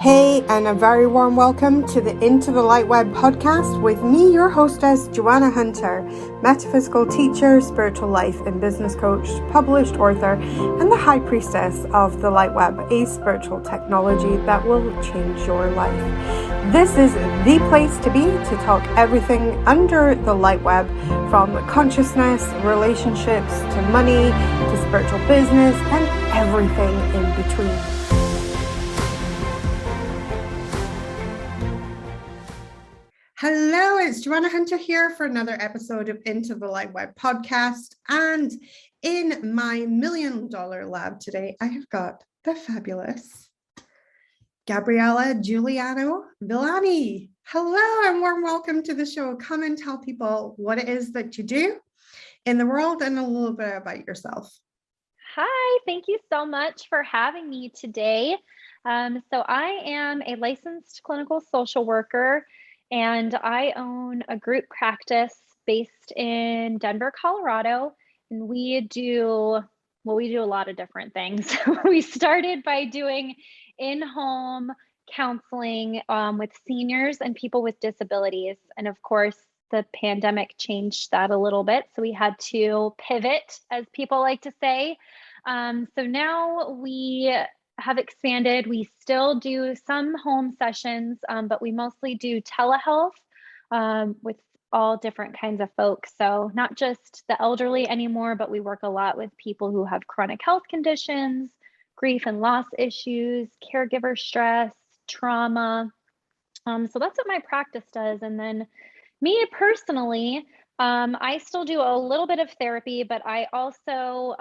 Hey, and a very warm welcome to the Into the LightWeb podcast with me, your hostess, Joanna Hunter, metaphysical teacher, spiritual life and business coach, published author, and the high priestess of the LightWeb, a spiritual technology that will change your life. This is the place to be to talk everything under the LightWeb, from consciousness, relationships, to money, to spiritual business, and everything in between. Hello, it's Joanna Hunter here for another episode of Into the LightWeb podcast. And in my $1 million lab today, I have got the fabulous Gabrielle Juliano-Villani. Hello and warm welcome to the show. Come and tell people what it is that you do in the world and a little bit about yourself. Hi, thank you so much for having me today. So I am a licensed clinical social worker, and I own a group practice based in Denver, Colorado. And we do a lot of different things. We started by doing in-home counseling with seniors and people with disabilities. And of course, the pandemic changed that a little bit. So we had to pivot, as people like to say. So now we have expanded. We still do some home sessions, but we mostly do telehealth with all different kinds of folks. So not just the elderly anymore, but we work a lot with people who have chronic health conditions, grief and loss issues, caregiver stress, trauma. So that's what my practice does. And then me personally, I still do a little bit of therapy, but I also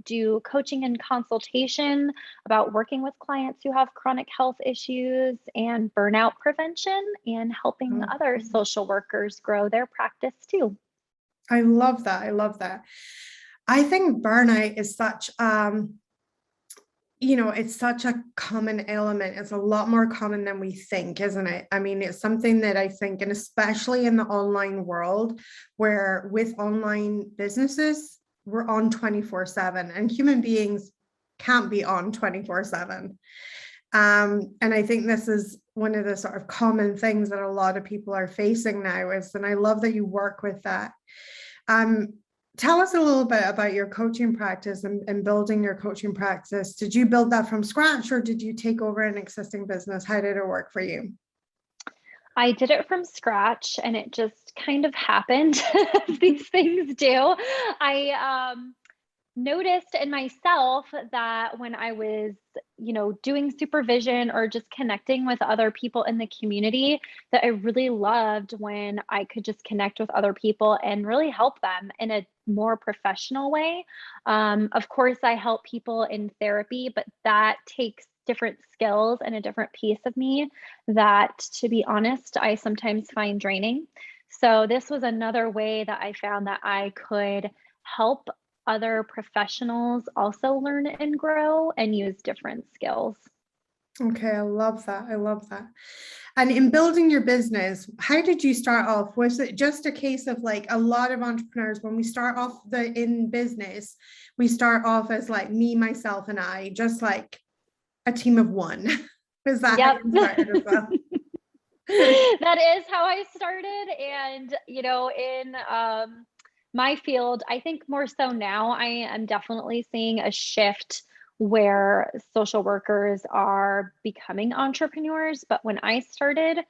do coaching and consultation about working with clients who have chronic health issues and burnout prevention, and helping other social workers grow their practice too. I love that. I love that. I think burnout is such it's such a common element. It's a lot more common than we think, isn't it? I mean, it's something that I think, and especially in the online world, where with online businesses, we're on 24/7, and human beings can't be on 24/7. And I think this is one of the sort of common things that a lot of people are facing now and I love that you work with that. Tell us a little bit about your coaching practice and building your coaching practice. Did you build that from scratch, or did you take over an existing business? How did it work for you? I did it from scratch, and it just kind of happened, as these things do. I noticed in myself that when I was, doing supervision or just connecting with other people in the community, that I really loved when I could just connect with other people and really help them in a more professional way. Of course, I help people in therapy, but that takes different skills and a different piece of me that, to be honest, I sometimes find draining. So this was another way that I found that I could help other professionals also learn and grow and use different skills. Okay, I love that. I love that. And in building your business, how did you start off? Was it just a case of, like a lot of entrepreneurs, when we start off in business, we start off as like me, myself, and I, just like a team of one? Was that how you started as well? That is how I started. And, in my field, I think more so now, I am definitely seeing a shift where social workers are becoming entrepreneurs. But when I started,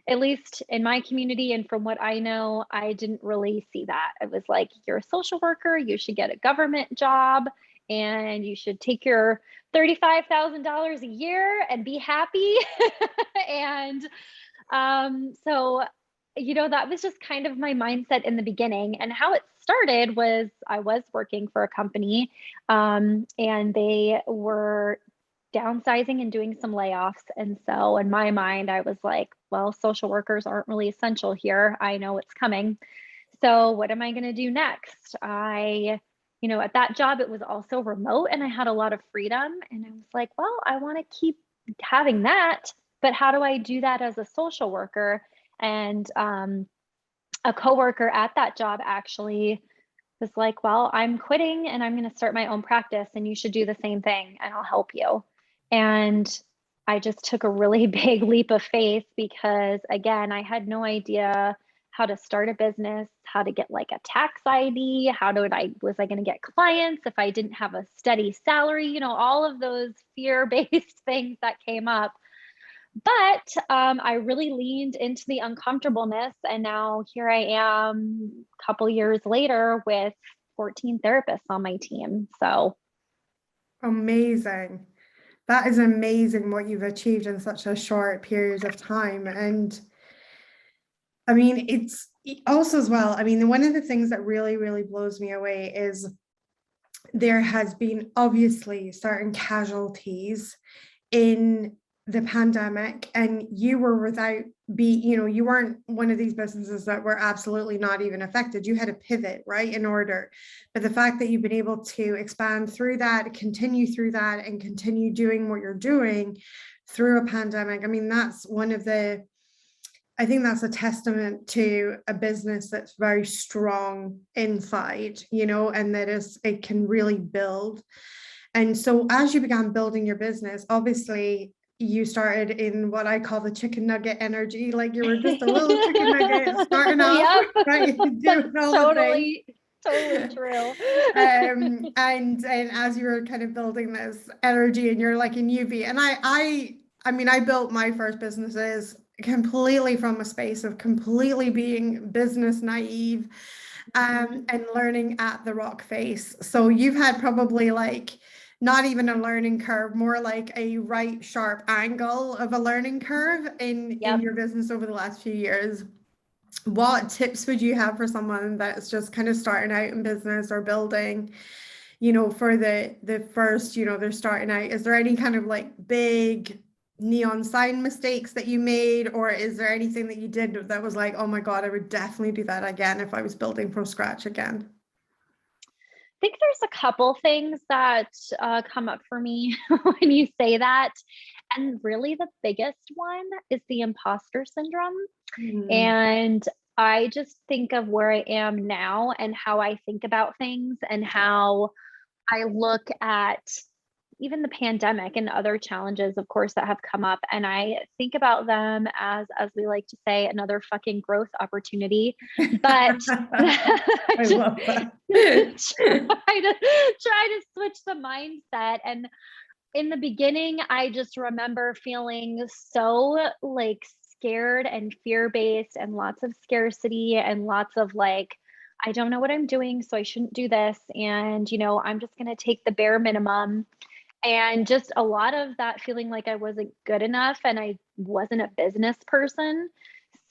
at least in my community and from what I know, I didn't really see that. It was like, you're a social worker, you should get a government job, and you should take your $35,000 a year and be happy. And so, that was just kind of my mindset in the beginning. And how it started was, I was working for a company, and they were downsizing and doing some layoffs. And so in my mind, I was like, well, social workers aren't really essential here. I know it's coming. So what am I going to do next? At that job, it was also remote and I had a lot of freedom. And I was like, well, I want to keep having that, but how do I do that as a social worker? And a coworker at that job actually was like, well, I'm quitting and I'm going to start my own practice, and you should do the same thing and I'll help you. And I just took a really big leap of faith because, again, I had no idea how to start a business, how to get like a tax ID, was I going to get clients if I didn't have a steady salary, all of those fear-based things that came up. But I really leaned into the uncomfortableness, and now here I am a couple years later with 14 therapists on my team. So Amazing. That is amazing what you've achieved in such a short period of time. And I mean, it's also as well, I mean, one of the things that really, really blows me away is there has been obviously certain casualties in the pandemic, and you were you weren't one of these businesses that were absolutely not even affected. You had to pivot, right, in order. But the fact that you've been able to expand through that, continue through that, and continue doing what you're doing through a pandemic, I mean, I think that's a testament to a business that's very strong inside, and it can really build. And so as you began building your business, obviously you started in what I call the chicken nugget energy, like you were just a little chicken nugget starting off, Yep. right? Doing all Totally, the totally true. and as you were kind of building this energy, and you're like a newbie, and I mean, I built my first businesses completely from a space of completely being business naive, and learning at the rock face. So you've had probably like not even a learning curve, more like a right sharp angle of a learning curve in Yep. your business over the last few years. What tips would you have for someone that's just kind of starting out in business or building, for the first, they're starting out? Is there any kind of like big neon sign mistakes that you made, or is there anything that you did that was like, oh my God, I would definitely do that again if I was building from scratch again? I think there's a couple things that come up for me when you say that. And really the biggest one is the imposter syndrome. And I just think of where I am now and how I think about things and how I look at even the pandemic and other challenges, of course, that have come up. And I think about them as we like to say, another fucking growth opportunity. But I love that. try to switch the mindset. And in the beginning, I just remember feeling so like scared and fear-based, and lots of scarcity and lots of like, I don't know what I'm doing, so I shouldn't do this. And, I'm just going to take the bare minimum. And just a lot of that feeling like I wasn't good enough and I wasn't a business person.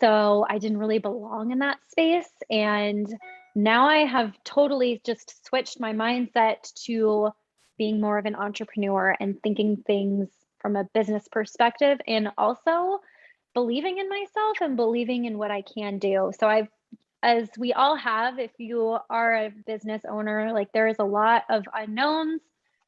So I didn't really belong in that space. And now I have totally just switched my mindset to being more of an entrepreneur and thinking things from a business perspective, and also believing in myself and believing in what I can do. So as we all have, if you are a business owner, like there is a lot of unknowns,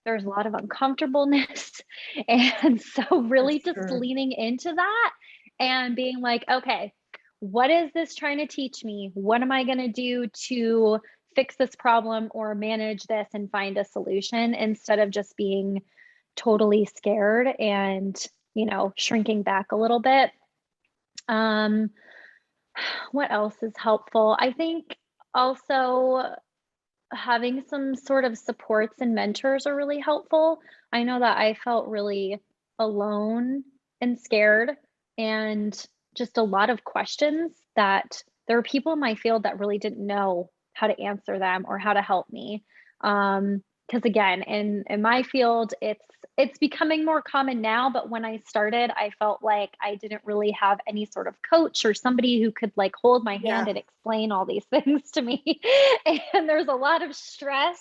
there's a lot of uncomfortableness. And so really That's just true. leaning into that and being like, okay, what is this trying to teach me? What am I going to do to fix this problem or manage this and find a solution, instead of just being totally scared and, shrinking back a little bit. What else is helpful? I think also having some sort of supports and mentors are really helpful. I know that I felt really alone and scared, and just a lot of questions that there were people in my field that really didn't know how to answer them or how to help me. Because again, in my field, it's becoming more common now, but when I started, I felt like I didn't really have any sort of coach or somebody who could like hold my hand and explain all these things to me. And there's a lot of stress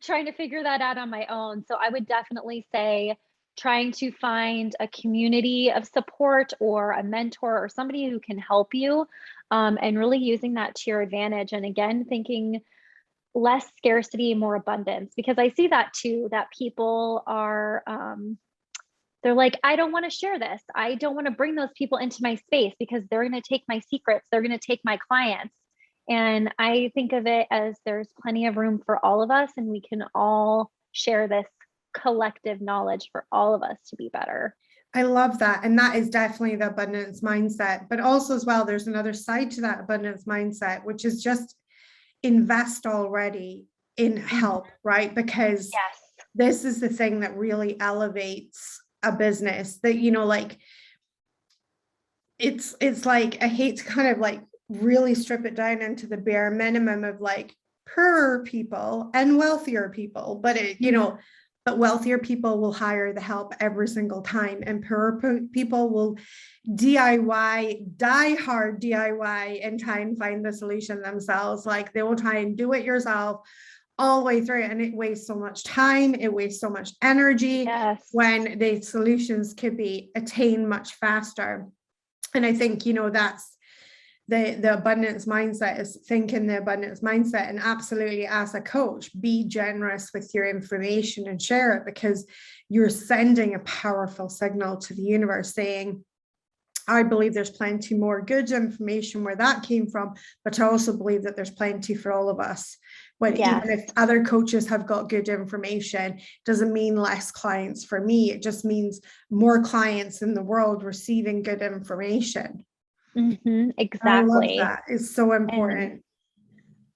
trying to figure that out on my own. So I would definitely say trying to find a community of support or a mentor or somebody who can help you, and really using that to your advantage. And again, thinking less scarcity, more abundance, because I see that too, that people are, they're like, I don't want to share this. I don't want to bring those people into my space because they're going to take my secrets. They're going to take my clients. And I think of it as there's plenty of room for all of us, and we can all share this collective knowledge for all of us to be better. I love that. And that is definitely the abundance mindset. But also, as well, there's another side to that abundance mindset, which is just invest already in help, right? Because Yes. this is the thing that really elevates a business that, like, it's like, I hate to kind of like really strip it down into the bare minimum of like poorer people and wealthier people, but but wealthier people will hire the help every single time, and poorer people will DIY, die hard DIY, and try and find the solution themselves. Like, they will try and do it yourself all the way through, and it wastes so much time, it wastes so much energy Yes. when the solutions could be attained much faster. And I think, that's the abundance mindset, is thinking the abundance mindset. And absolutely, as a coach, be generous with your information and share it, because you're sending a powerful signal to the universe saying, I believe there's plenty more good information where that came from, but I also believe that there's plenty for all of us. When Yes. even if other coaches have got good information, doesn't mean less clients for me. It just means more clients in the world receiving good information. I love Exactly. that. It's so And important.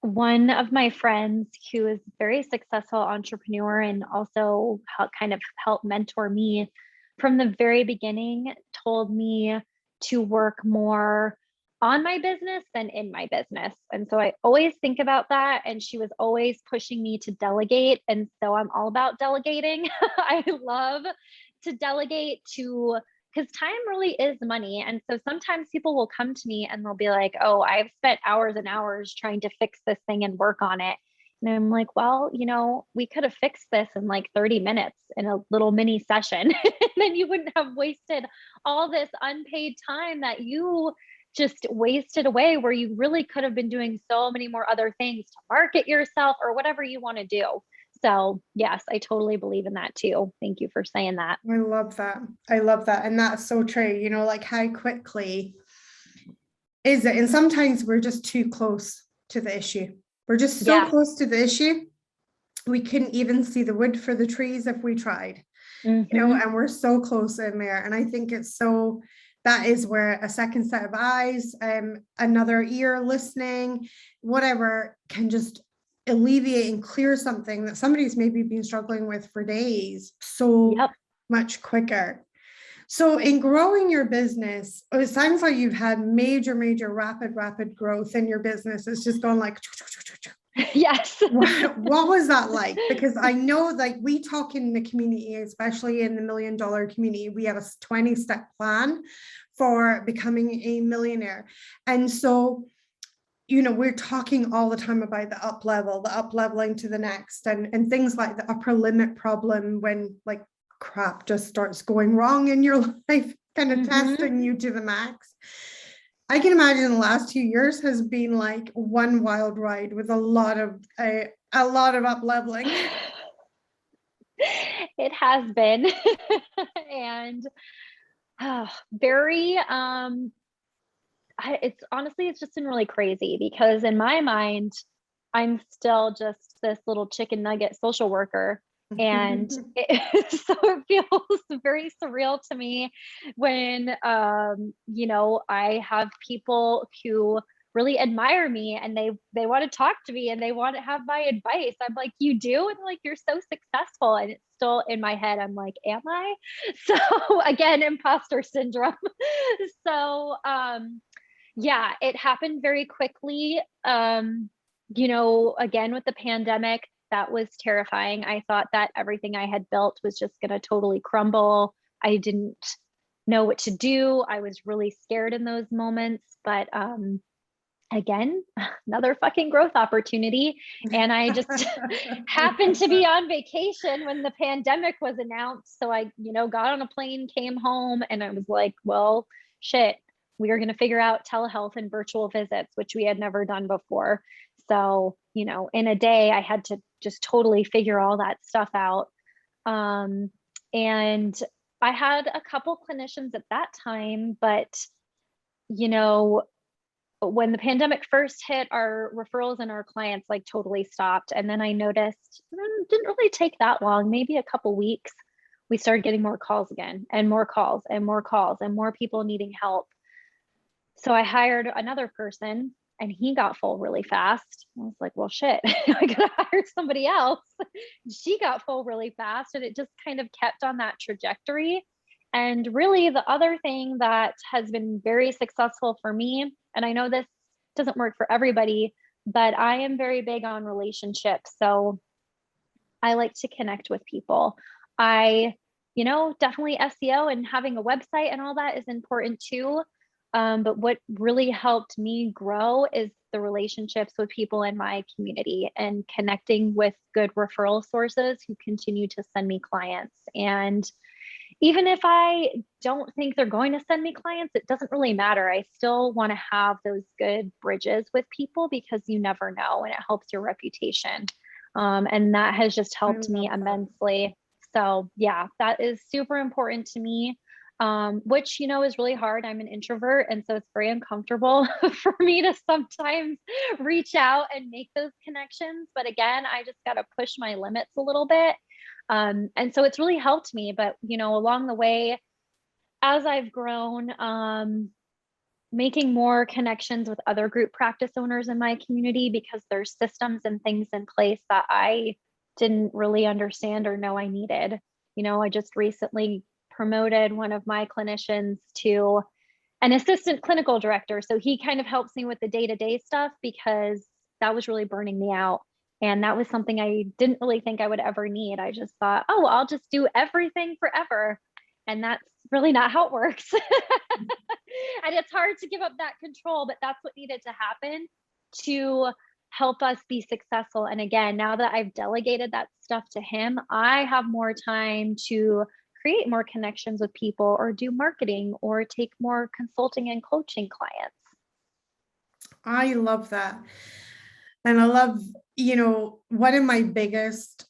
one of my friends who is a very successful entrepreneur and also kind of helped mentor me from the very beginning told me to work more on my business than in my business. And so I always think about that. And she was always pushing me to delegate. And so I'm all about delegating. I love to delegate to, because time really is money. And so sometimes people will come to me and they'll be like, oh, I've spent hours and hours trying to fix this thing and work on it. And I'm like, well, we could have fixed this in like 30 minutes in a little mini session. And then you wouldn't have wasted all this unpaid time that you just wasted away, where you really could have been doing so many more other things to market yourself or whatever you want to do. So, yes, I totally believe in that too. Thank you for saying that. I love that. I love that. And that's so true. Like, how quickly is it? And sometimes we're just too close to the issue. We're just so Yeah. close to the issue. We couldn't even see the wood for the trees if we tried, and we're so close in there. And I think that is where a second set of eyes, another ear listening, whatever, can just alleviate and clear something that somebody's maybe been struggling with for days so Yep. much quicker. So in growing your business, it sounds like you've had major, rapid growth in your business. It's just gone like, Yes. what was that like? Because I know, like, we talk in the community, especially in the $1 Million community, we have a 20-step plan for becoming a millionaire. And so, we're talking all the time about the up leveling to the next, and things like the upper limit problem, when like crap just starts going wrong in your life, kind of testing you to the max. I can imagine the last 2 years has been like one wild ride with a lot of up leveling. It has been. And very it's just been really crazy, because in my mind I'm still just this little chicken nugget social worker. And it feels very surreal to me when I have people who really admire me and they want to talk to me and they want to have my advice. I'm like, you do? And they're like, you're so successful. And it's still in my head, I'm like, am I? So again, imposter syndrome. So yeah, it happened very quickly. Again, with the pandemic, that was terrifying. I thought that everything I had built was just going to totally crumble. I didn't know what to do. I was really scared in those moments, but again, another fucking growth opportunity. And I just happened to be on vacation when the pandemic was announced. So I, got on a plane, came home, and I was like, well, shit, we are going to figure out telehealth and virtual visits, which we had never done before. So, in a day, I had to just totally figure all that stuff out. And I had a couple clinicians at that time, but, when the pandemic first hit, our referrals and our clients like totally stopped. And then I noticed it didn't really take that long, maybe a couple weeks. we started getting more calls again, and more calls and more calls and more people needing help. So I hired another person and he got full really fast. I was like, well, shit, I gotta hire somebody else. She got full really fast, and it just kind of kept on that trajectory. And really, the other thing that has been very successful for me, and I know this doesn't work for everybody, but I am very big on relationships. So I like to connect with people. Definitely SEO and having a website and all that is important too. But what really helped me grow is the relationships with people in my community and connecting with good referral sources who continue to send me clients. And even if I don't think they're going to send me clients, it doesn't really matter. I still want to have those good bridges with people because you never know, and it helps your reputation. And that has just helped me immensely. So yeah, that is super important to me, which, is really hard. I'm an introvert. And so it's very uncomfortable for me to sometimes reach out and make those connections. But again, I just got to push my limits a little bit. And so it's really helped me. But, along the way, as I've grown, making more connections with other group practice owners in my community, because there's systems and things in place that I didn't really understand or know I needed. I just recently promoted one of my clinicians to an assistant clinical director. So he kind of helps me with the day-to-day stuff, because that was really burning me out. And that was something I didn't really think I would ever need. I just thought, oh, I'll just do everything forever. And that's really not how it works. And it's hard to give up that control, but that's what needed to happen to help us be successful. And again, now that I've delegated that stuff to him, I have more time to create more connections with people, or do marketing, or take more consulting and coaching clients. I love that. And I love, one of my biggest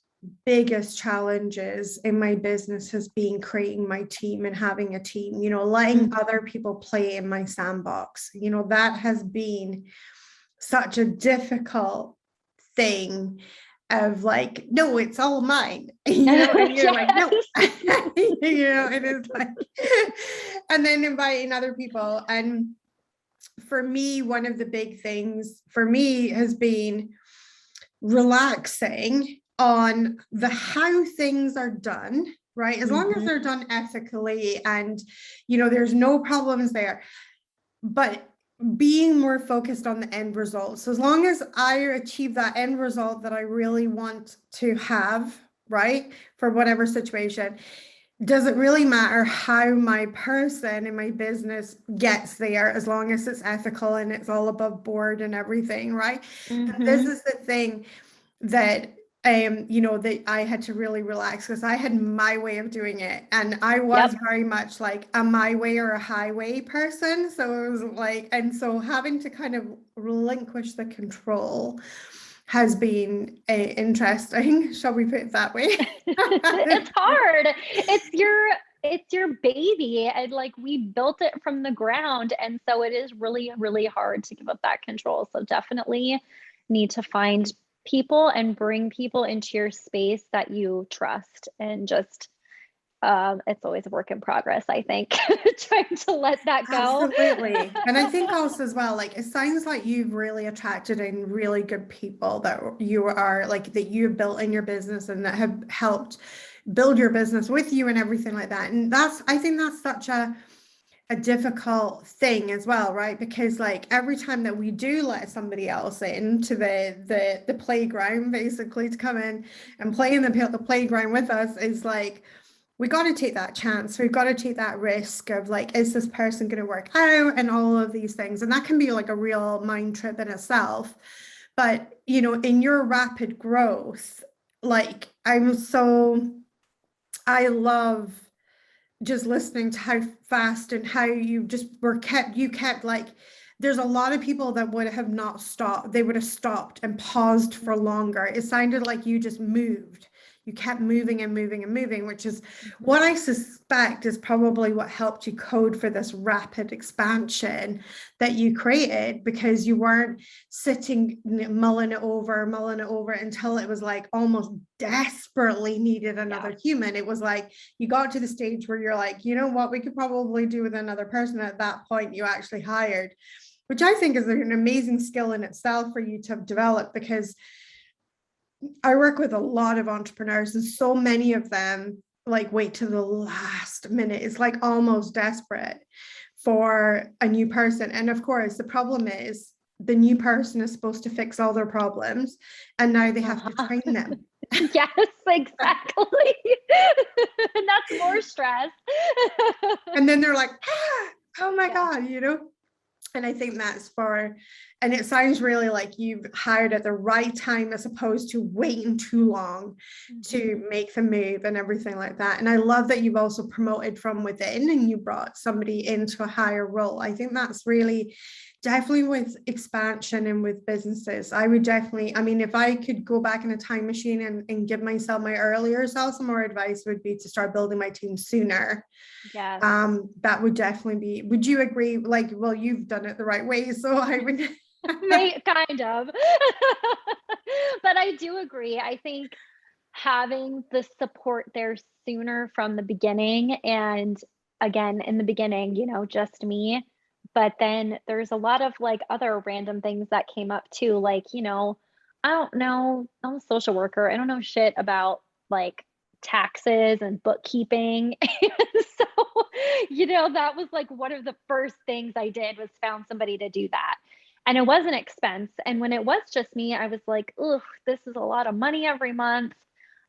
challenges in my business has been creating my team and having a team, letting other people play in my sandbox. That has been such a difficult thing of like, no, it's all mine, and you're like, no, it is like, and then inviting other people. And for me, one of the big things for me has been relaxing on the how things are done, right? As long as they're done ethically and, there's no problems there, but being more focused on the end result. So as long as I achieve that end result that I really want to have, right, for whatever situation, doesn't really matter how my person in my business gets there, as long as it's ethical and it's all above board and everything, right? And this is the thing that that I had to really relax, because I had my way of doing it, and I was very much like a my way or a highway person. So it was like, and so having to kind of relinquish the control has been interesting, shall we put it that way? It's hard. It's your baby, and like, we built it from the ground, and so it is really, really hard to give up that control. So definitely need to find people and bring people into your space that you trust, and just it's always a work in progress, I think. Trying to let that go. Absolutely. And I think also as well, like, it sounds like you've really attracted in really good people that you are like, that you've built in your business and that have helped build your business with you and everything like that. And I think that's such a difficult thing as well, right? Because like, every time that we do let somebody else into the playground, basically, to come in and play in the playground with us, is like, we got to take that chance. We've got to take that risk of like, is this person going to work out, and all of these things. And that can be like a real mind trip in itself. But in your rapid growth, like, I love just listening to how fast and how you just kept like, there's a lot of people that would have not stopped. They would have stopped and paused for longer. It sounded like you just moved. you kept moving and moving and moving, which is what I suspect is probably what helped you code for this rapid expansion that you created, because you weren't sitting mulling it over until it was like almost desperately needed another human. It was like you got to the stage where you're like, you know what, we could probably do with another person. At that point, you actually hired, which I think is an amazing skill in itself for you to have developed, because I work with a lot of entrepreneurs and so many of them like wait to the last minute. It's like almost desperate for a new person. And of course, the problem is the new person is supposed to fix all their problems, and now they have to train them. Yes, exactly. And that's more stress. And then they're like, oh my God, you know? And I think that's and it sounds really like you've hired at the right time as opposed to waiting too long to make the move and everything like that. And I love that you've also promoted from within and you brought somebody into a higher role. I think that's really definitely with expansion and with businesses. I would definitely, I mean, if I could go back in a time machine and give myself my earlier self some more advice, would be to start building my team sooner. Yes. That would definitely be, would you agree? Like, well, you've done it the right way, so I would. Kind of. But I do agree. I think having the support there sooner from the beginning, and again, in the beginning, you know, just me. But then there's a lot of like other random things that came up too. Like, you know, I don't know, I'm a social worker. I don't know shit about like taxes and bookkeeping. And so, you know, that was like one of the first things I did was found somebody to do that. And it was an expense. And when it was just me, I was like, ugh, this is a lot of money every month.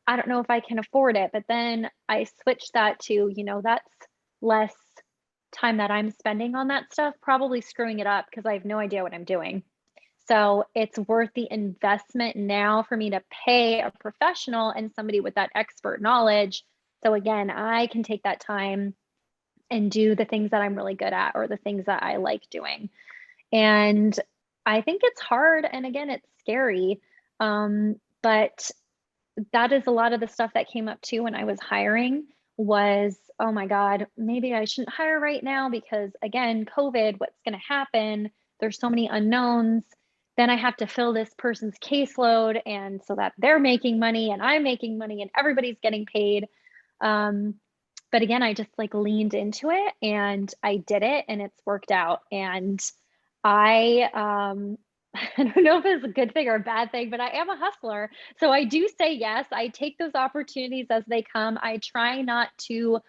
I don't know if I can afford it. But then I switched that to, you know, that's less time that I'm spending on that stuff, probably screwing it up because I have no idea what I'm doing. So it's worth the investment now for me to pay a professional and somebody with that expert knowledge. So again, I can take that time and do the things that I'm really good at or the things that I like doing. And I think it's hard. And again, it's scary. But that is a lot of the stuff that came up too when I was hiring was, oh my God, maybe I shouldn't hire right now because again, COVID, what's going to happen? There's so many unknowns. Then I have to fill this person's caseload. And so that they're making money and I'm making money and everybody's getting paid. But again, I just like leaned into it and I did it and it's worked out. And I don't know if it's a good thing or a bad thing, but I am a hustler. So I do say yes. I take those opportunities as they come. I try not to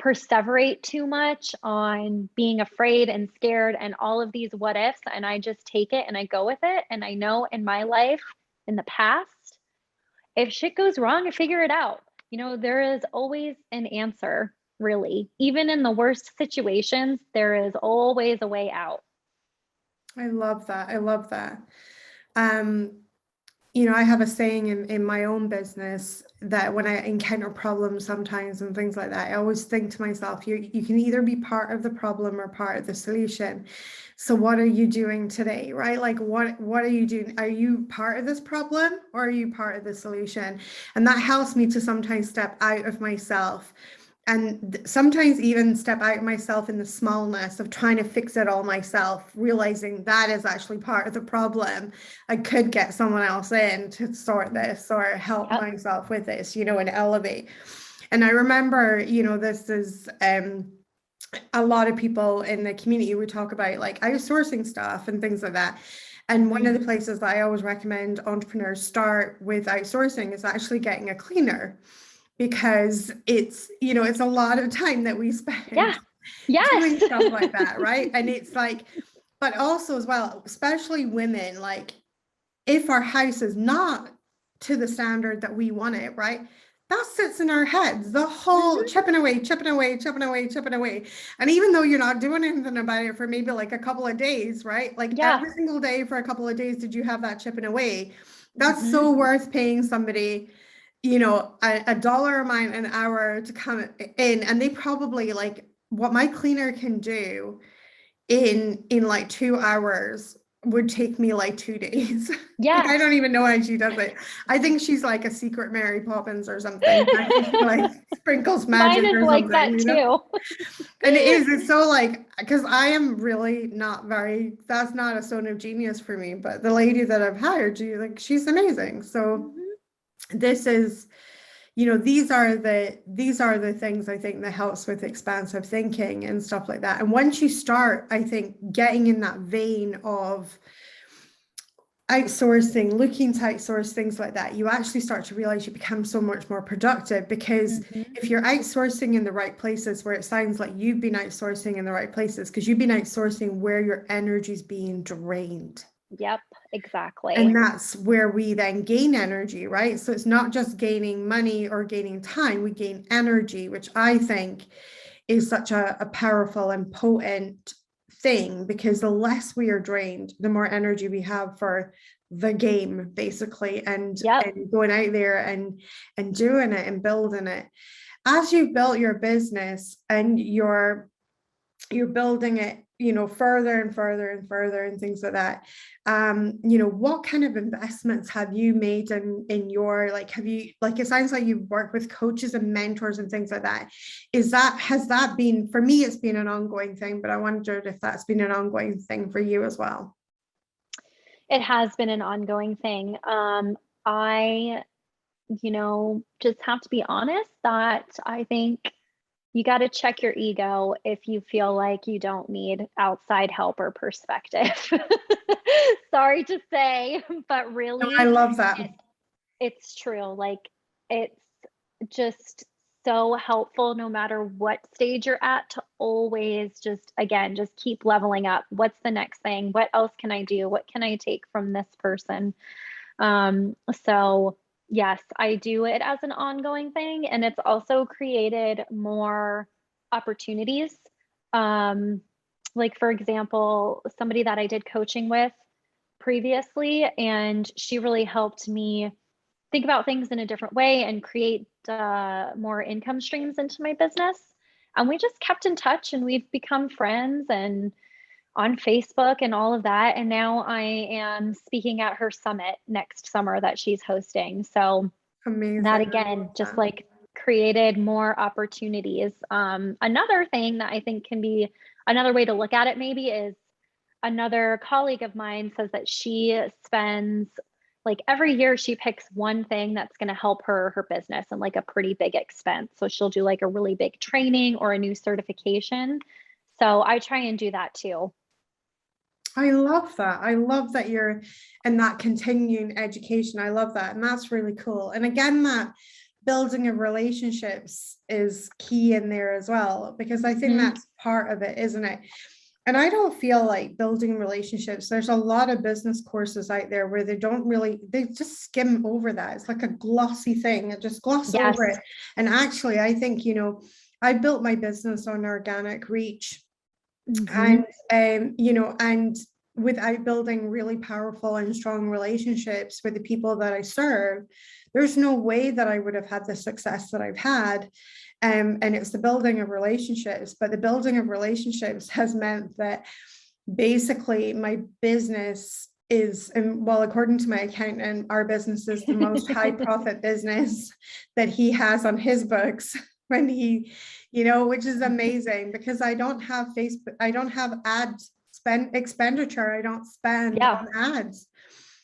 perseverate too much on being afraid and scared and all of these what ifs. And I just take it and I go with it. And I know in my life, in the past, if shit goes wrong, I figure it out. You know, there is always an answer, really. Even in the worst situations, there is always a way out. I love that. I love that. You know, I have a saying in my own business that when I encounter problems sometimes and things like that, I always think to myself, you can either be part of the problem or part of the solution. So what are you doing today, right? Like what are you doing? Are you part of this problem or are you part of the solution? And that helps me to sometimes step out of myself and sometimes even step out myself in the smallness of trying to fix it all myself, realizing that is actually part of the problem. I could get someone else in to sort this or help myself with this, you know, and elevate. And I remember, you know, this is a lot of people in the community would talk about like outsourcing stuff and things like that. And one of the places that I always recommend entrepreneurs start with outsourcing is actually getting a cleaner. Because it's, you know, it's a lot of time that we spend doing stuff like that, right? And it's like, but also as well, especially women, like if our house is not to the standard that we want it, right? That sits in our heads, the whole chipping away. And even though you're not doing anything about it for maybe like a couple of days, right? Like every single day for a couple of days, did you have that chipping away? That's so worth paying somebody, you know, a dollar amount an hour to come in. And they probably like what my cleaner can do in like 2 hours would take me like 2 days. Like, I Yes. don't even know how she does it. I think she's like a secret Mary Poppins or something. I think she like sprinkles Mine magic is or like something, that you know? too. And it's so like, because I am really not very, that's not a zone of genius for me, but the lady that I've hired, she's amazing. So Mhm. this is, these are the things I think that helps with expansive thinking and stuff like that. And once you start, I think, getting in that vein of outsourcing, looking to outsource things like that, you actually start to realize you become so much more productive, because Mhm. if you're outsourcing in the right places, where it sounds like you've been outsourcing in the right places, because you've been outsourcing where your energy is being drained. Yep, exactly. And that's where we then gain energy, right? So it's not just gaining money or gaining time, we gain energy, which I think is such a powerful and potent thing, because the less we are drained, the more energy we have for the game, basically, Yep. and going out there and doing it and building it. As you've built your business and you're building it, further and further and further and things like that. What kind of investments have you made in your, like, have you, like, it sounds like you've worked with coaches and mentors and things like that. Has that been, for me, it's been an ongoing thing, but I wondered if that's been an ongoing thing for you as well. It has been an ongoing thing. I, just have to be honest that I think you got to check your ego if you feel like you don't need outside help or perspective. Sorry to say, but No, I really, love that. it's true. Like, it's just so helpful no matter what stage you're at to always just, again, just keep leveling up. What's the next thing? What else can I do? What can I take from this person? So yes, I do it as an ongoing thing, and it's also created more opportunities. Um, like for example, somebody that I did coaching with previously, and she really helped me think about things in a different way and create more income streams into my business. And we just kept in touch, and we've become friends and on Facebook and all of that. And now I am speaking at her summit next summer that she's hosting. So Amazing. that I again love just that. like created more opportunities. Another thing that I think can be another way to look at it maybe is another colleague of mine says that she spends like every year she picks one thing that's going to help her business and like a pretty big expense. So she'll do like a really big training or a new certification. So I try and do that too. I love that. I love that you're in that continuing education. I love that. And that's really cool. And again, that building of relationships is key in there as well, because I think Mhm. that's part of it, isn't it? And I don't feel like building relationships, there's a lot of business courses out there where they just skim over that. It's like a glossy thing, it just gloss over Yes. it. And actually, I think, I built my business on organic reach, Mhm. and and without building really powerful and strong relationships with the people that I serve, there's no way that I would have had the success that I've had. And it's the building of relationships, but the building of relationships has meant that basically my business is, and well, according to my accountant, our business is the most high profit business that he has on his books when he, which is amazing, because I don't have Facebook, I don't have expenditure, I don't spend Yeah. on ads,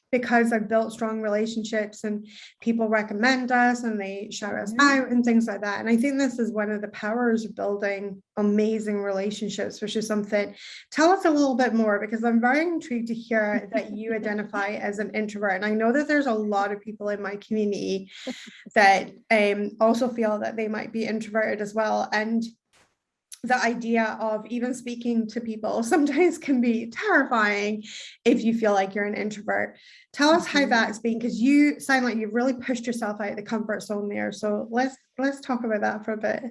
because I've built strong relationships and people recommend us and they shout us Mhm. out and things like that. And I think this is one of the powers of building amazing relationships, which is something. Tell us a little bit more, because I'm very intrigued to hear that you identify as an introvert. And I know that there's a lot of people in my community that also feel that they might be introverted as well. And the idea of even speaking to people sometimes can be terrifying if you feel like you're an introvert. Tell us how Mhm. that's been, because you sound like you've really pushed yourself out of the comfort zone there. So let's talk about that for a bit.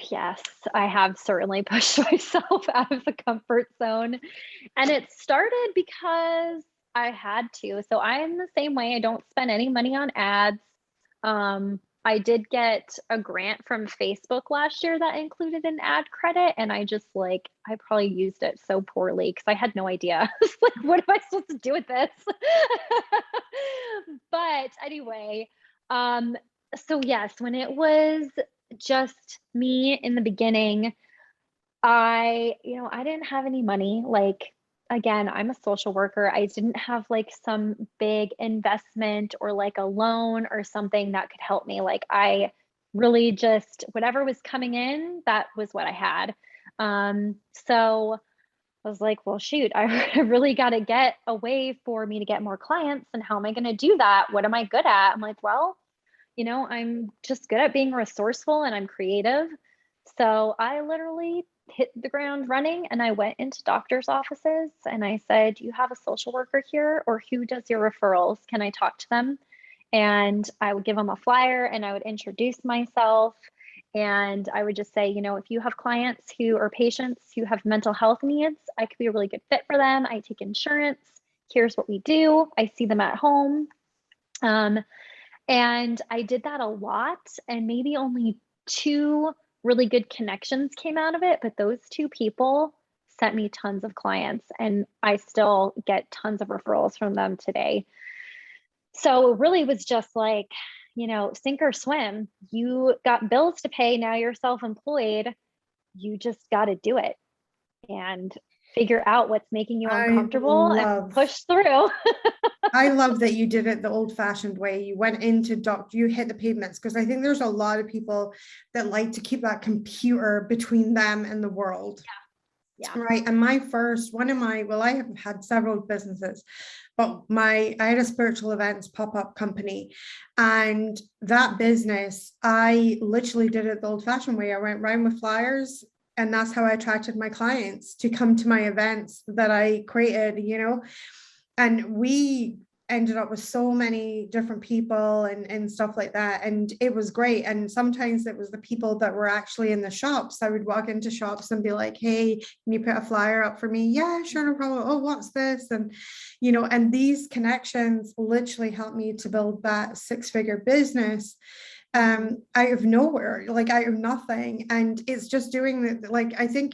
Yes, I have certainly pushed myself out of the comfort zone. And it started because I had to. So I'm the same way. I don't spend any money on ads. I did get a grant from Facebook last year that included an ad credit, and I just like, I probably used it so poorly because I had no idea. I was like, what am I supposed to do with this? But anyway, so yes, when it was just me in the beginning, I didn't have any money. Like, again, I'm a social worker. I didn't have like some big investment or like a loan or something that could help me. Like, I really just, whatever was coming in, that was what I had. So I was like, well, shoot, I really got to get a way for me to get more clients. And how am I going to do that? What am I good at? I'm like, well, I'm just good at being resourceful and I'm creative. So I literally hit the ground running and I went into doctor's offices and I said, "Do you have a social worker here, or who does your referrals? Can I talk to them?" And I would give them a flyer and I would introduce myself. And I would just say, if you have clients who are patients who have mental health needs, I could be a really good fit for them. I take insurance. Here's what we do. I see them at home. And I did that a lot, and maybe only two really good connections came out of it. But those two people sent me tons of clients, and I still get tons of referrals from them today. So it really was just like, sink or swim. You got bills to pay. Now you're self-employed. You just got to do it and figure out what's making you uncomfortable and push through. I love that you did it the old-fashioned way. You went into you hit the pavements, because I think there's a lot of people that like to keep that computer between them and the world. Yeah. Right. And I have had several businesses, but I had a spiritual events pop-up company, and that business, I literally did it the old-fashioned way. I went around with flyers, and that's how I attracted my clients to come to my events that I created, and we ended up with so many different people and stuff like that. And it was great. And sometimes it was the people that were actually in the shops. I would walk into shops and be like, "Hey, can you put a flyer up for me?" "Yeah, sure, no problem." "Oh, what's this?" And, and these connections literally helped me to build that 6-figure business out of nowhere, like out of nothing. And it's just doing that. Like, I think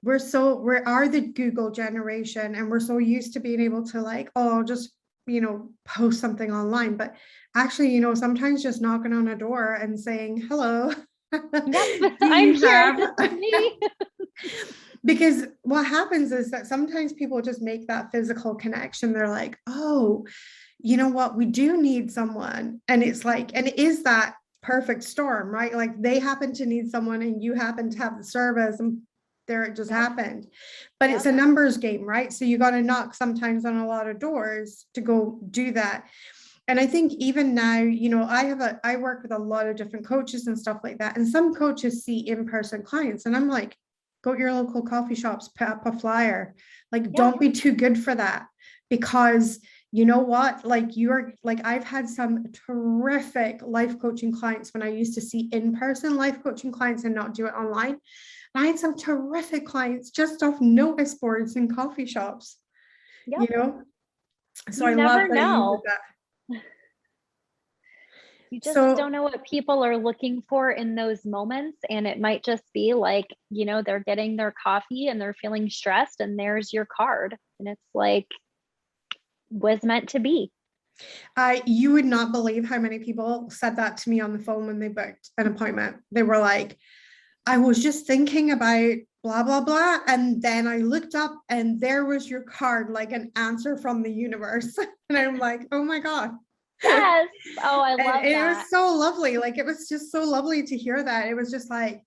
we are the Google generation, and we're so used to being able to like, oh, just, post something online. But actually, sometimes just knocking on a door and saying, "Hello." Yep, I'm here. This is me. Because what happens is that sometimes people just make that physical connection. They're like, "Oh, you know what? We do need someone." And it's like, and it is that perfect storm, right? Like, they happen to need someone and you happen to have the service, and there it just happened. But it's a numbers game, right? So you got to knock sometimes on a lot of doors to go do that. And I think even now, I work with a lot of different coaches and stuff like that. And some coaches see in-person clients, and I'm like, go to your local coffee shops, put up a flyer. Like, don't be too good for that, because you know what? Like, I've had some terrific life coaching clients when I used to see in-person life coaching clients and not do it online. I had some terrific clients just off notice boards in coffee shops, So I love that you did that. You just don't know what people are looking for in those moments. And it might just be like, they're getting their coffee and they're feeling stressed, and there's your card. And it's like, was meant to be. You would not believe how many people said that to me on the phone when they booked an appointment. They were like, "I was just thinking about blah, blah, blah. And then I looked up and there was your card, like an answer from the universe." And I'm like, "Oh my God." Yes. Oh, I love that. It was so lovely. Like, it was just so lovely to hear that. It was just like,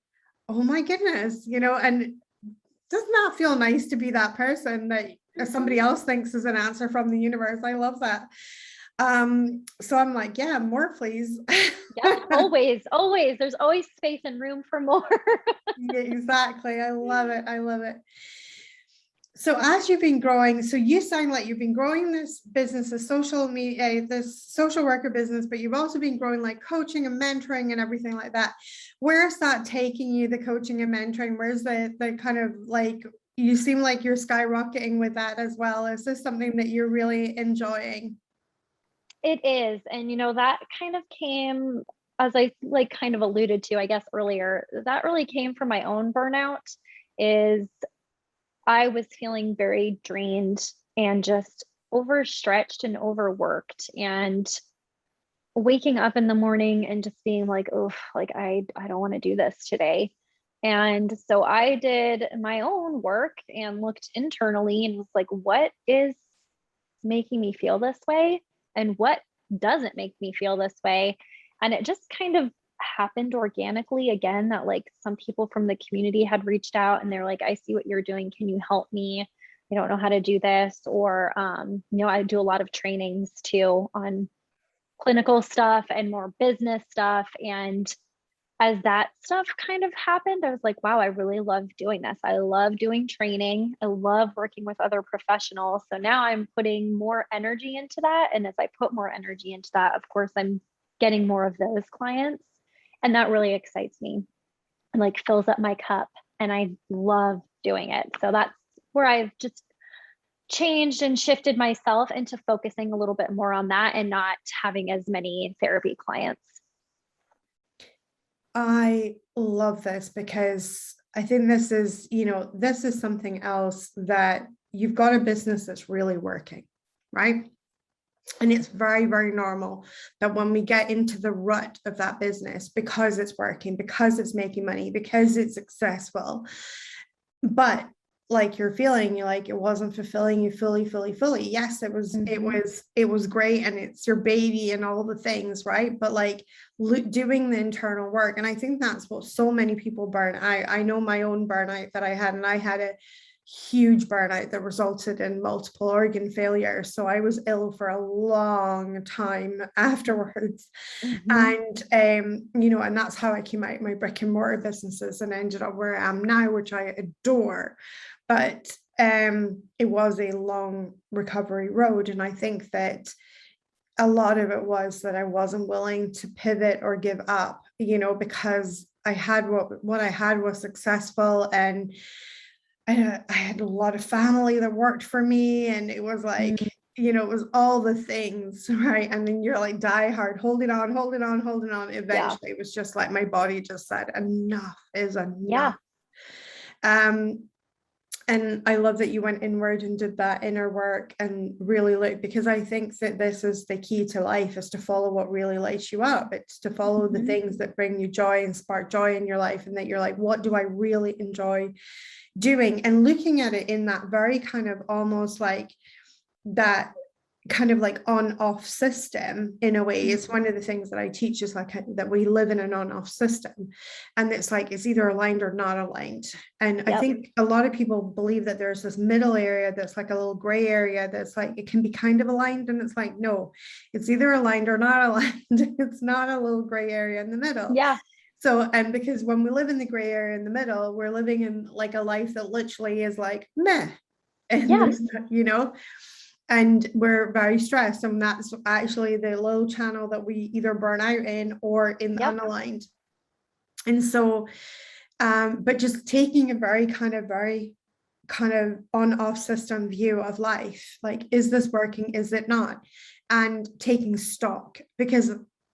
oh my goodness, and doesn't that feel nice to be that person that somebody else thinks is an answer from the universe? I love that. So I'm like, yeah, more please. Yeah, always. There's always space and room for more. Yeah, exactly. I love it. I love it. So as you've been growing, so you sound like you've been growing this business, this social media, this social worker business, but you've also been growing like coaching and mentoring and everything like that. Where's that taking you, the coaching and mentoring? Where's the kind of like, you seem like you're skyrocketing with that as well. Is this something that you're really enjoying? It is. And, that kind of came as I like kind of alluded to, I guess earlier, that really came from my own burnout. Is I was feeling very drained and just overstretched and overworked, and waking up in the morning and just being like, oh, like I don't want to do this today. And so I did my own work and looked internally and was like, what is making me feel this way? And what doesn't make me feel this way? And it just kind of happened organically again, that like some people from the community had reached out and they're like, I see what you're doing. Can you help me? I don't know how to do this. Or, I do a lot of trainings too on clinical stuff and more business stuff. And as that stuff kind of happened, I was like, wow, I really love doing this. I love doing training. I love working with other professionals. So now I'm putting more energy into that. And as I put more energy into that, of course, I'm getting more of those clients. And that really excites me and like fills up my cup. And I love doing it. So that's where I've just changed and shifted myself into focusing a little bit more on that and not having as many therapy clients. I love this because I think this is, this is something else that you've got a business that's really working, right? And it's very, very normal that when we get into the rut of that business, because it's working, because it's making money, because it's successful, but like you're feeling like it wasn't fulfilling you fully. Yes, it was, it was great. And it's your baby and all the things, right? But like doing the internal work. And I think that's what so many people burn out. I know my own burnout that I had, and I had a huge burnout that resulted in multiple organ failure. So I was ill for a long time afterwards. And and that's how I came out of my brick and mortar businesses and ended up where I am now, which I adore. But it was a long recovery road. And I think that a lot of it was that I wasn't willing to pivot or give up, because I had what I had was successful, and I had a lot of family that worked for me, and it was like, it was all the things, right? And then you're like die hard, holding on. Eventually, it was just like my body just said, enough is enough. And I love that you went inward and did that inner work and really look, because I think that this is the key to life, is to follow what really lights you up. It's to follow the things that bring you joy and spark joy in your life, and that you're like, what do I really enjoy doing? And looking at it in that very kind of almost like that kind of like on-off system in a way. It's one of the things that I teach, is like that we live in an on-off system, and it's like it's either aligned or not aligned. And I think a lot of people believe that there's this middle area that's like a little gray area that's like it can be kind of aligned, and it's like, no, it's either aligned or not aligned. It's not a little gray area in the middle. So, and because when we live in the gray area in the middle, we're living in like a life that literally is like meh, and and we're very stressed. And that's actually the little channel that we either burn out in or in the unaligned. And so, but just taking a very kind of on-off system view of life, like, is this working? Is it not? And taking stock, because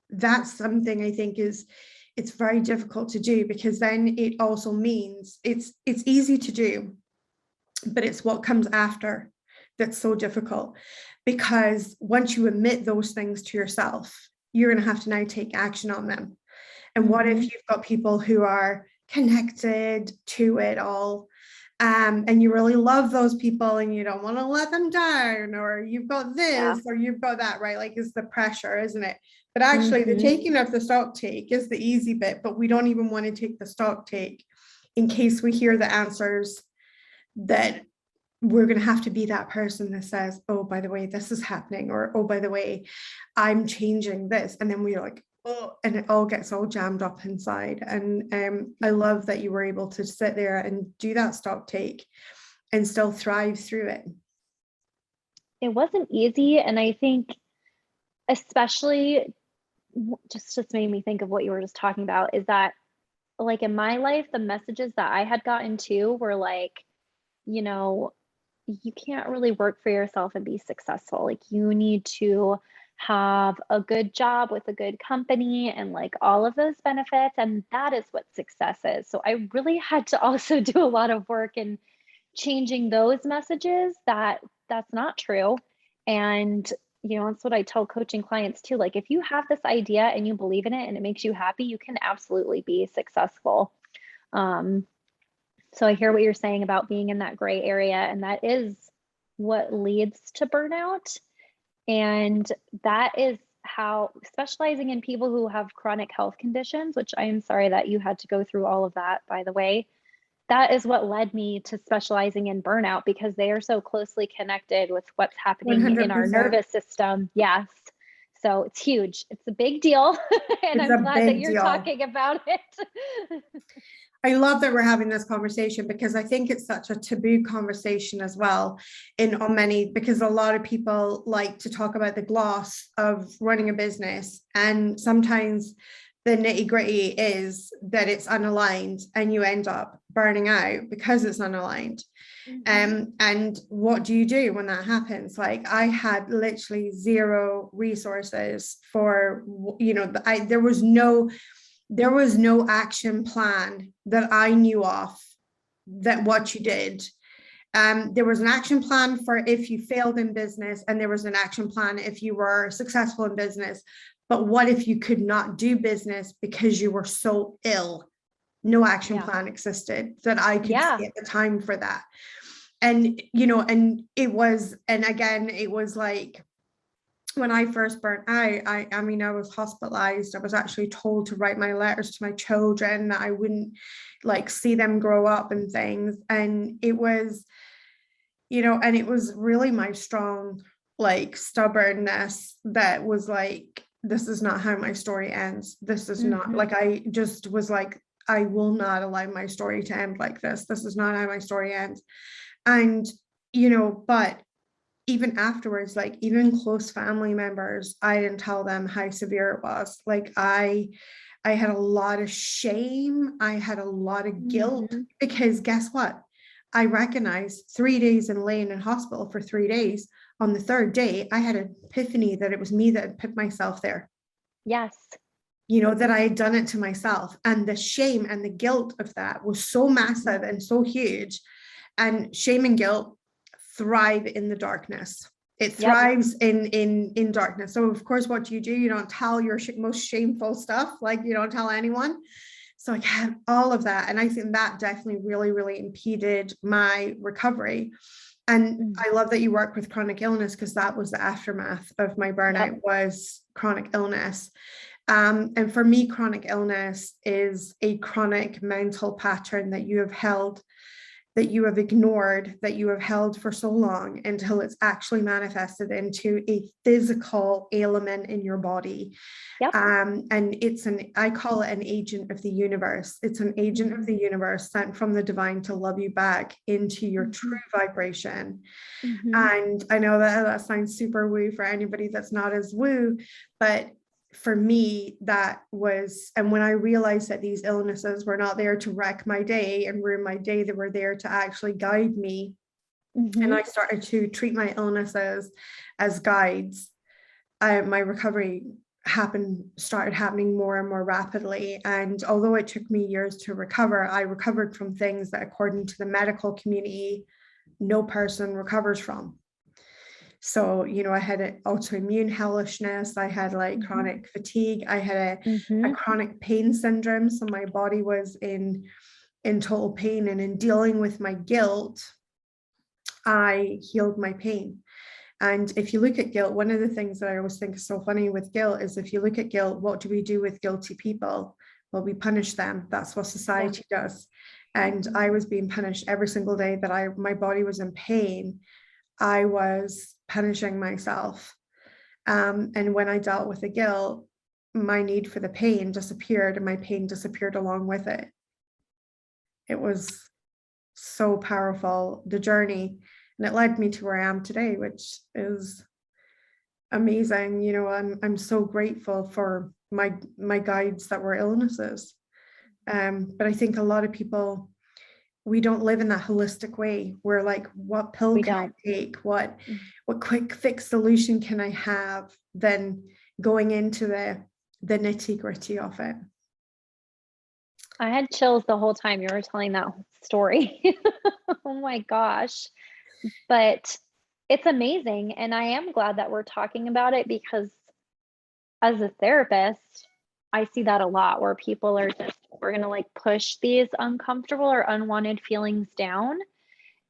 that's something I think it's very difficult to do, because then it also means it's easy to do, but it's what comes after that's so difficult. Because once you admit those things to yourself, you're going to have to now take action on them. And what if you've got people who are connected to it all, and you really love those people and you don't want to let them down, or you've got this or you've got that, right? Like, it's the pressure, isn't it? But actually the taking of the stock take is the easy bit, but we don't even want to take the stock take in case we hear the answers that we're going to have to be that person that says, oh, by the way, this is happening, or, oh, by the way, I'm changing this. And then we're like, oh, and it all gets all jammed up inside. And I love that you were able to sit there and do that stock take and still thrive through it. It wasn't easy. And I think especially just made me think of what you were just talking about, is that like in my life, the messages that I had gotten to were like, you can't really work for yourself and be successful. Like, you need to have a good job with a good company and like all of those benefits. And that is what success is. So I really had to also do a lot of work in changing those messages that that's not true. And, you know, that's what I tell coaching clients too. Like, if you have this idea and you believe in it and it makes you happy, you can absolutely be successful. So I hear what you're saying about being in that gray area, and that is what leads to burnout. And that is how specializing in people who have chronic health conditions, which I am sorry that you had to go through all of that, by the way, that is what led me to specializing in burnout, because they are so closely connected with what's happening in our 100%. nervous system. Yes. So it's huge. It's a big deal. And It's I'm a glad that big you're deal. talking about it. I love that we're having this conversation, because I think it's such a taboo conversation as well on many, because a lot of people like to talk about the gloss of running a business, and sometimes the nitty gritty is that it's unaligned and you end up burning out because it's unaligned. And what do you do when that happens? Like, I had literally zero resources for, you know, there was no action plan that I knew of that what you did. There was an action plan for if you failed in business, and there was an action plan if you were successful in business. But what if you could not do business because you were so ill? No action plan existed that I could see at the time for that. And, you know, and again, it was like, when I first burnt out, I mean, I was hospitalized. I was actually told to write my letters to my children, that I wouldn't like see them grow up and things. And it was, you know, and it was really my strong, like, stubbornness that was like, this is not how my story ends. This is not, like, I just was like, I will not allow my story to end like this. This is not how my story ends. And, you know, but even afterwards, like, even close family members, I didn't tell them how severe it was. Like, I had a lot of shame. I had a lot of guilt, because guess what? I recognized 3 days and laying in hospital for 3 days. On the third day, I had an epiphany that it was me that had put myself there. Yes. You know, that I had done it to myself. And the shame and the guilt of that was so massive and so huge. And shame and guilt thrive in the darkness. It thrives in darkness. So of course, what do? You don't tell your most shameful stuff. Like, you don't tell anyone. So I had all of that. And I think that definitely really impeded my recovery. And I love that you work with chronic illness, because that was the aftermath of my burnout, was chronic illness. And for me, chronic illness is a chronic mental pattern that you have held, that you have ignored, that you have held for so long, until it's actually manifested into a physical ailment in your body. And I call it an agent of the universe. It's an agent of the universe sent from the divine to love you back into your true vibration. And I know that sounds super woo for anybody that's not as woo, but for me, that was, and when I realized that these illnesses were not there to wreck my day and ruin my day, they were there to actually guide me. And I started to treat my illnesses as guides. My recovery started happening more and more rapidly. And although it took me years to recover, I recovered from things that, according to the medical community, no person recovers from. So, you know, I had an autoimmune hellishness. I had like chronic fatigue. I had a chronic pain syndrome. So my body was in total pain. And in dealing with my guilt, I healed my pain. And if you look at guilt, one of the things that I always think is so funny with guilt is, if you look at guilt, what do we do with guilty people? Well, we punish them. That's what society does. And I was being punished every single day that my body was in pain. I was punishing myself. And when I dealt with the guilt, my need for the pain disappeared, and my pain disappeared along with it. It was so powerful, the journey, and it led me to where I am today, which is amazing. You know, I'm so grateful for my guides that were illnesses. But I think a lot of people, we don't live in that holistic way. We're like, what pill can I take? What quick fix solution can I have? than going into the nitty-gritty of it. I had chills the whole time you were telling that story. Oh my gosh. But it's amazing. And I am glad that we're talking about it, because as a therapist, I see that a lot, where people are just, we're going to like push these uncomfortable or unwanted feelings down,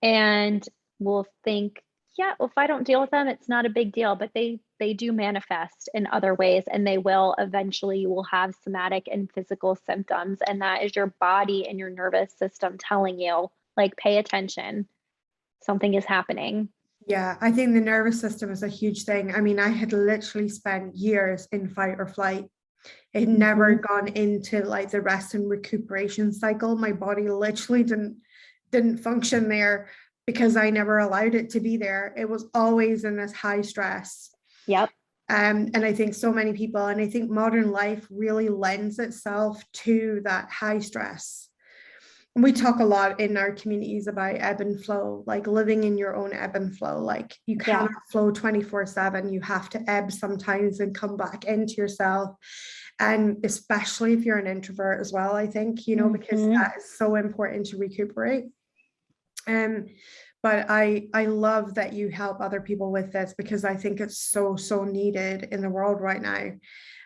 and we'll think, yeah, well, if I don't deal with them, it's not a big deal. But they do manifest in other ways, and they will eventually, you will have somatic and physical symptoms. And that is your body and your nervous system telling you, like, pay attention, something is happening. Yeah, I think the nervous system is a huge thing. I mean, I had literally spent years in fight or flight. It had never gone into like the rest and recuperation cycle. My body literally didn't function there because I never allowed it to be there. It was always in this high stress. Yep. And I think so many people, and I think modern life really lends itself to that high stress. And we talk a lot in our communities about ebb and flow, like living in your own ebb and flow. Like you cannot flow 24/7. You have to ebb sometimes and come back into yourself. And especially if you're an introvert as well, I think, you know, because that is so important to recuperate. But I love that you help other people with this, because I think it's so needed in the world right now.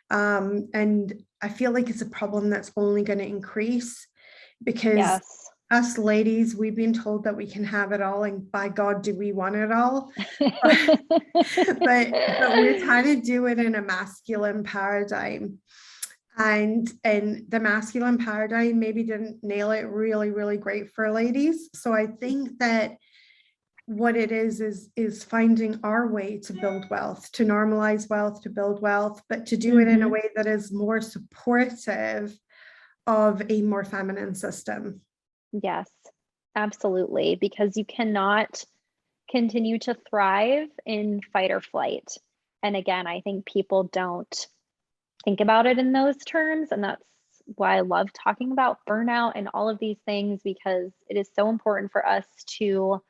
And I feel like it's a problem that's only going to increase, because us ladies, we've been told that we can have it all, and by God, do we want it all? but we're trying to do it in a masculine paradigm. And the masculine paradigm maybe didn't nail it really great for ladies. So I think that what it is finding our way to build wealth, to normalize wealth, to build wealth, but to do it in a way that is more supportive of a more feminine system. Yes, absolutely. Because you cannot continue to thrive in fight or flight. And again, I think people don't think about it in those terms. And that's why I love talking about burnout and all of these things, because it is so important for us to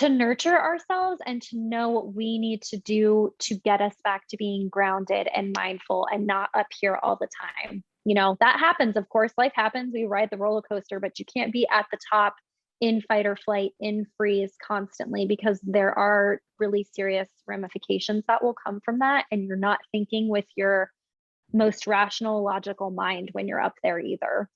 nurture ourselves and to know what we need to do to get us back to being grounded and mindful and not up here all the time. You know, that happens. Of course, life happens. We ride the roller coaster, but you can't be at the top in fight or flight, in freeze constantly, because there are really serious ramifications that will come from that. And you're not thinking with your most rational, logical mind when you're up there either.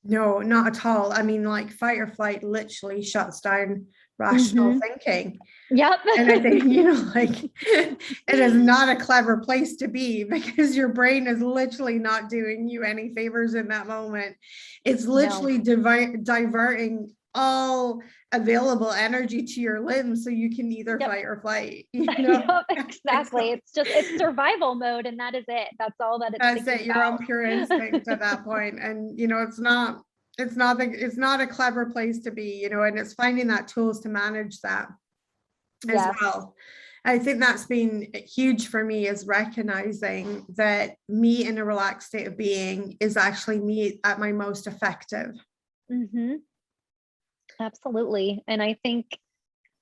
No, not at all. I mean, like fight or flight literally shuts down rational thinking. Yep. And I think, you know, like it is not a clever place to be, because your brain is literally not doing you any favors in that moment. It's literally diverting all available energy to your limbs so you can either fight or flight. You know? Exactly. It's survival mode, and that is it. That's all that it's. That's it. Your own pure instinct at that point. And you know, it's not a clever place to be, you know, and it's finding that tools to manage that as well. I think that's been huge for me, is recognizing that me in a relaxed state of being is actually me at my most effective. Absolutely. And I think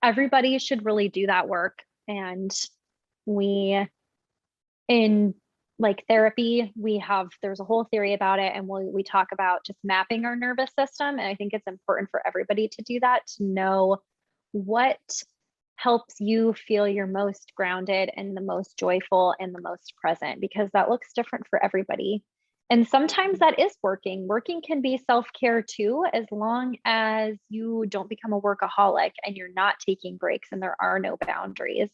everybody should really do that work. And we, in like therapy, there's a whole theory about it, and we talk about just mapping our nervous system. And I think it's important for everybody to do that, to know what helps you feel your most grounded and the most joyful and the most present, because that looks different for everybody. And sometimes that is working. Working can be self-care too, as long as you don't become a workaholic and you're not taking breaks and there are no boundaries.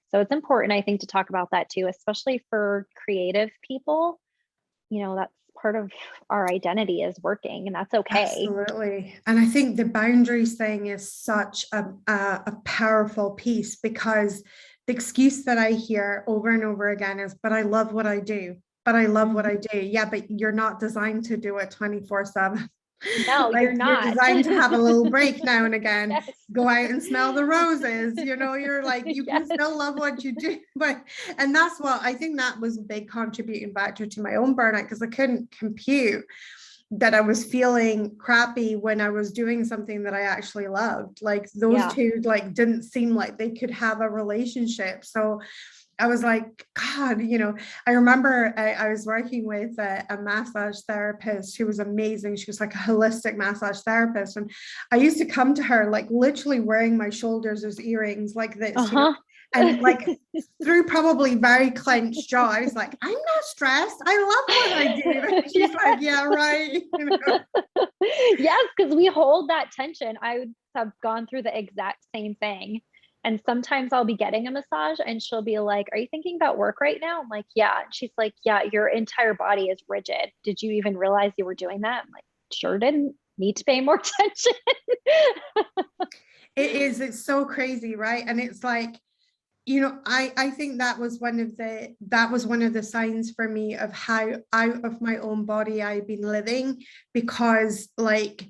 So it's important, I think, to talk about that too, especially for creative people. You know, that's part of our identity is working, and that's okay. Absolutely. And I think the boundaries thing is such a powerful piece, because the excuse that I hear over and over again is, but I love what I do. But I love what I do. Yeah, but you're not designed to do it 24/7. No, like you're not. You're designed to have a little break now and again. Go out and smell the roses. You know, you're like, you can still love what you do. And that's what I think that was a big contributing factor to my own burnout, because I couldn't compute that I was feeling crappy when I was doing something that I actually loved. Like those two like didn't seem like they could have a relationship. So I was like, God, I remember I was working with a massage therapist who was amazing. She was like a holistic massage therapist. And I used to come to her, like literally wearing my shoulders as earrings like this, Uh-huh. and like through probably very clenched jaw. I was like, I'm not stressed. I love what I do. And she's like, yeah, right. Yes, because we hold that tension. I would have gone through the exact same thing. And sometimes I'll be getting a massage and she'll be like, are you thinking about work right now? I'm like, yeah. And she's like, yeah, your entire body is rigid. Did you even realize you were doing that? I'm like, sure didn't. Need to pay more attention. It's so crazy, right? And it's like, I think that was one of the signs for me of how out of my own body I've been living, because like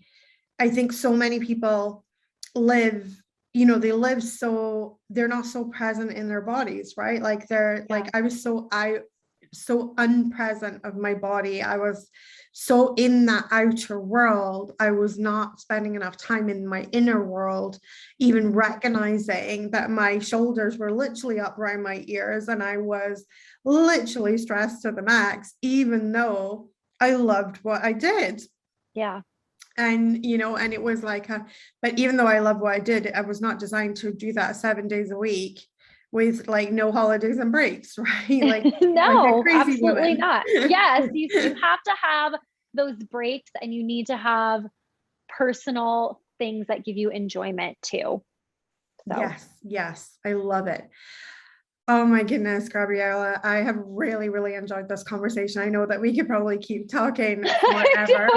I think so many people live, they live so they're not so present in their bodies, right? Like like I was so unpresent of my body. I was so in that outer world. I was not spending enough time in my inner world, even recognizing that my shoulders were literally up around my ears and I was literally stressed to the max, even though I loved what I did. Yeah. And and it was like but even though I love what I did, I was not designed to do that 7 days a week with like no holidays and breaks, right? Like a No, crazy absolutely woman. not. Yes, you have to have those breaks and you need to have personal things that give you enjoyment too. So Yes, I love it. Oh my goodness, Gabriella, I have really, really enjoyed this conversation. I know that we could probably keep talking forever,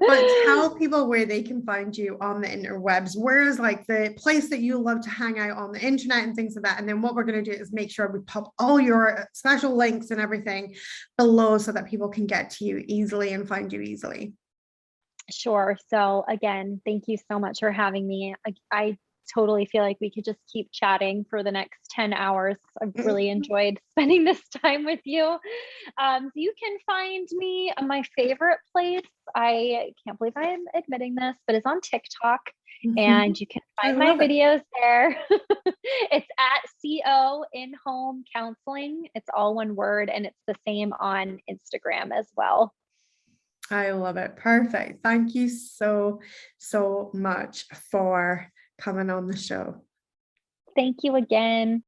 but tell people where they can find you on the interwebs. Where is like the place that you love to hang out on the internet and things like that? And then what we're going to do is make sure we pop all your special links and everything below so that people can get to you easily and find you easily. Sure. So again, thank you so much for having me. I totally feel like we could just keep chatting for the next 10 hours. I've really enjoyed spending this time with you. So you can find me my favorite place. I can't believe I'm admitting this, but it's on TikTok. And you can find my videos there. It's at CO in home counseling. It's all one word, and it's the same on Instagram as well. I love it. Perfect. Thank you so, so much for coming on the show. Thank you again.